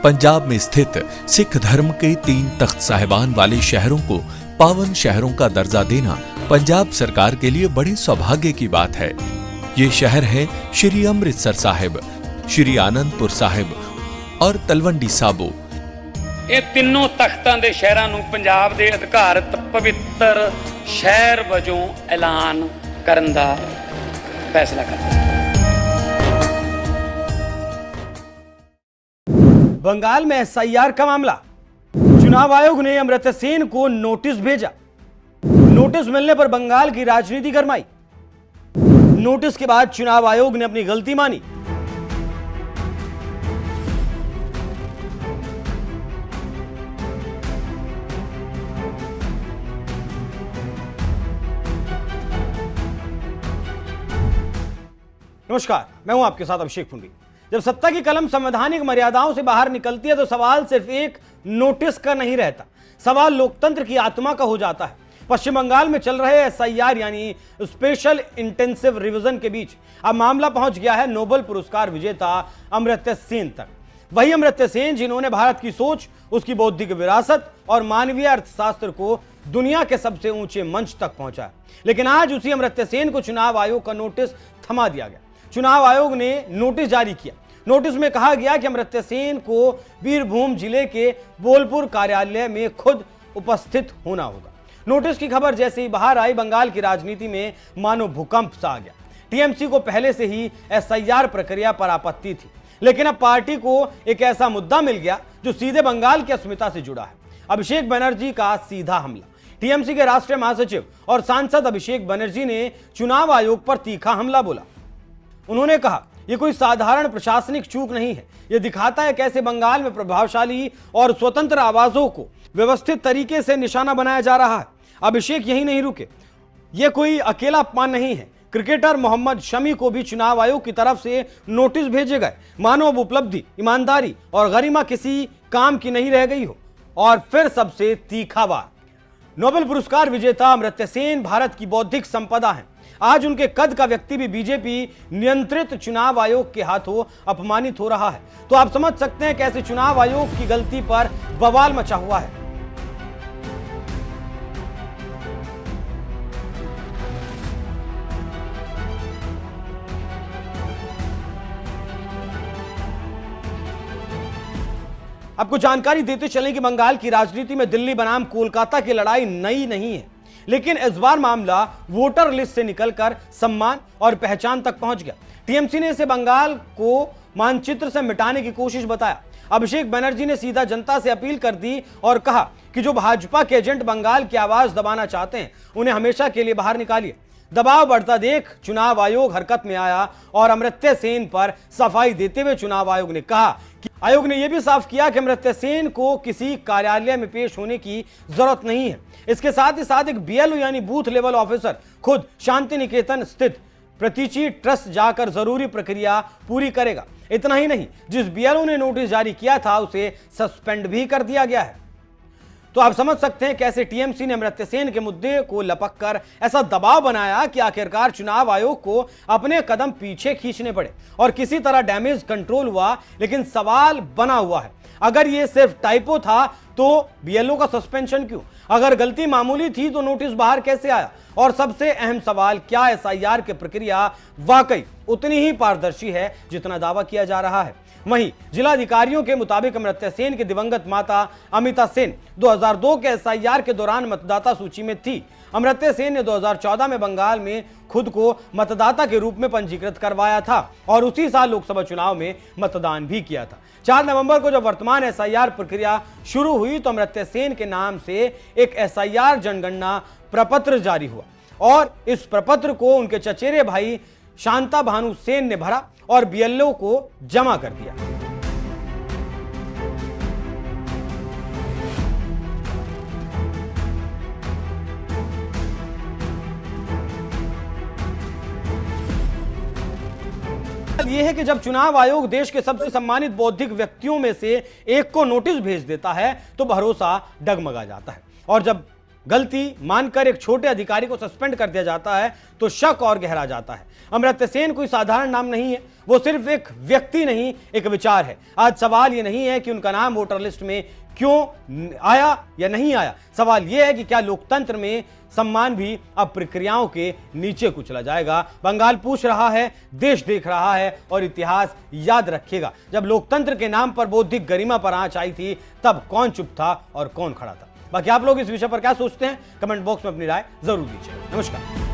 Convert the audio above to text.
पंजाब में स्थित सिख धर्म के 3 तख्त साहिबान वाले शहरों को पावन शहरों का दर्जा देना पंजाब सरकार के लिए बड़ी सौभाग्य की बात है। ये शहर है श्री अमृतसर साहिब, श्री आनंदपुर साहिब और तलवंडी साबो। ਇਹ ਤਿੰਨੋਂ ਤਖਤਾਂ ਦੇ ਸ਼ਹਿਰਾਂ ਨੂੰ ਪੰਜਾਬ ਦੇ ਅਧਿਕਾਰਤ ਪਵਿੱਤਰ ਸ਼ਹਿਰ ਵਜੋਂ ਐਲਾਨ ਕਰਨ ਦਾ ਫੈਸਲਾ ਕੀਤਾ। बंगाल में एसआईआर का मामला, चुनाव आयोग ने अमर्त्य सेन को नोटिस भेजा। नोटिस मिलने पर बंगाल की राजनीति गरमाई। नोटिस के बाद चुनाव आयोग ने अपनी गलती मानी। नमस्कार, मैं हूं आपके साथ अभिषेक पुंडी। जब सत्ता की कलम संवैधानिक मर्यादाओं से बाहर निकलती है तो सवाल सिर्फ एक नोटिस का नहीं रहता, सवाल लोकतंत्र की आत्मा का हो जाता है। पश्चिम बंगाल में चल रहे एसआईआर यानी स्पेशल इंटेंसिव रिवीजन के बीच अब मामला पहुंच गया है नोबेल पुरस्कार विजेता अमर्त्य सेन तक। वही अमर्त्य सेन जिन्होंने भारत की सोच, उसकी बौद्धिक विरासत और मानवीय अर्थशास्त्र को दुनिया के सबसे ऊंचे मंच तक पहुंचाया। लेकिन आज उसी अमर्त्य सेन को चुनाव आयोग का नोटिस थमा दिया गया। चुनाव आयोग ने नोटिस जारी किया। नोटिस में कहा गया कि अमर्त्य सेन को बीरभूम जिले के बोलपुर कार्यालय में खुद उपस्थित होना होगा। नोटिस की खबर जैसे ही बाहर आई, बंगाल की राजनीति में मानो भूकंप सा आ गया। टीएमसी को पहले से ही एसआईआर प्रक्रिया पर आपत्ति थी, लेकिन अब पार्टी को एक ऐसा मुद्दा मिल गया जो सीधे बंगाल की अस्मिता से जुड़ा है। अभिषेक बनर्जी का सीधा हमला। टीएमसी के राष्ट्रीय महासचिव और सांसद अभिषेक बनर्जी ने चुनाव आयोग पर तीखा हमला बोला। उन्होंने कहा, यह कोई साधारण प्रशासनिक चूक नहीं है, यह दिखाता है कैसे बंगाल में प्रभावशाली और स्वतंत्र आवाजों को व्यवस्थित तरीके से निशाना बनाया जा रहा है। अभिषेक यही नहीं रुके, यह कोई अकेला अपमान नहीं है। क्रिकेटर मोहम्मद शमी को भी चुनाव आयोग की तरफ से नोटिस भेजे गए, मानो अब उपलब्धि, ईमानदारी और गरिमा किसी काम की नहीं रह गई हो। और फिर सबसे तीखा वार, नोबेल पुरस्कार विजेता अमर्त्य सेन भारत की बौद्धिक संपदा है। आज उनके कद का व्यक्ति भी बीजेपी नियंत्रित चुनाव आयोग के हाथों अपमानित हो रहा है। तो आप समझ सकते हैं कैसे चुनाव आयोग की गलती पर बवाल मचा हुआ है। आपको जानकारी देते चलें कि बंगाल की राजनीति में दिल्ली बनाम कोलकाता की लड़ाई नई नहीं है, लेकिन इस बार मामला वोटर लिस्ट से निकलकर सम्मान और पहचान तक पहुंच गया। टीएमसी ने इसे बंगाल को मानचित्र से मिटाने की कोशिश बताया। अभिषेक बनर्जी ने सीधा जनता से अपील कर दी और कहा कि जो भाजपा के एजेंट बंगाल की आवाज दबाना चाहते हैं, उन्हें हमेशा के लिए बाहर निकालिए। दबाव बढ़ता देख चुनाव आयोग हरकत में आया और अमर्त्य सेन पर सफाई देते हुए चुनाव आयोग ने कहा कि आयोग ने यह भी साफ किया कि अमर्त्य सेन को किसी कार्यालय में पेश होने की जरूरत नहीं है। इसके साथ ही साथ एक बीएलओ यानी बूथ लेवल ऑफिसर खुद शांति निकेतन स्थित प्रतीची ट्रस्ट जाकर जरूरी प्रक्रिया पूरी करेगा। इतना ही नहीं, जिस बीएलओ ने नोटिस जारी किया था उसे सस्पेंड भी कर दिया गया है। तो आप समझ सकते हैं कैसे टीएमसी ने अमर्त्य सेन के मुद्दे को लपककर ऐसा दबाव बनाया कि आखिरकार चुनाव आयोग को अपने कदम पीछे खींचने पड़े और किसी तरह डैमेज कंट्रोल हुआ। लेकिन सवाल बना हुआ है, अगर यह सिर्फ टाइपो था तो बीएलओ का सस्पेंशन क्यों? अगर गलती मामूली थी तो नोटिस बाहर कैसे आया? और सबसे अहम सवाल, क्या एसआईआर की प्रक्रिया वाकई उतनी ही पारदर्शी है जितना दावा किया जा रहा है? वहीं जिलाधिकारियों के मुताबिक अमर्त्य सेन की दिवंगत माता अमिता सेन 2002 के एसआईआर के दौरान मतदाता सूची में थी। अमर्त्य सेन ने 2014 में बंगाल में खुद को मतदाता के रूप में पंजीकृत करवाया था और उसी साल लोकसभा चुनाव में मतदान भी किया था। 4 नवंबर को जब वर्तमान एसआईआर प्रक्रिया शुरू हुई तो अमर्त्य सेन के नाम से एक एसआईआर जनगणना प्रपत्र जारी हुआ और इस प्रपत्र को उनके चचेरे भाई शांता भानु सेन ने भरा और बीएलओ को जमा कर दिया। यह है कि जब चुनाव आयोग देश के सबसे सम्मानित बौद्धिक व्यक्तियों में से एक को नोटिस भेज देता है तो भरोसा डगमगा जाता है। और जब गलती मानकर एक छोटे अधिकारी को सस्पेंड कर दिया जाता है तो शक और गहरा जाता है। अमर्त्य सेन कोई साधारण नाम नहीं है, वो सिर्फ एक व्यक्ति नहीं, एक विचार है। आज सवाल ये नहीं है कि उनका नाम वोटर लिस्ट में क्यों आया या नहीं आया, सवाल यह है कि क्या लोकतंत्र में सम्मान भी अब प्रक्रियाओं के नीचे कुचला जाएगा। बंगाल पूछ रहा है, देश देख रहा है और इतिहास याद रखेगा। जब लोकतंत्र के नाम पर बौद्धिक गरिमा पर आंच आई थी, तब कौन चुप था और कौन खड़ा था। बाकी आप लोग इस विषय पर क्या सोचते हैं, कमेंट बॉक्स में अपनी राय जरूर दीजिए। नमस्कार।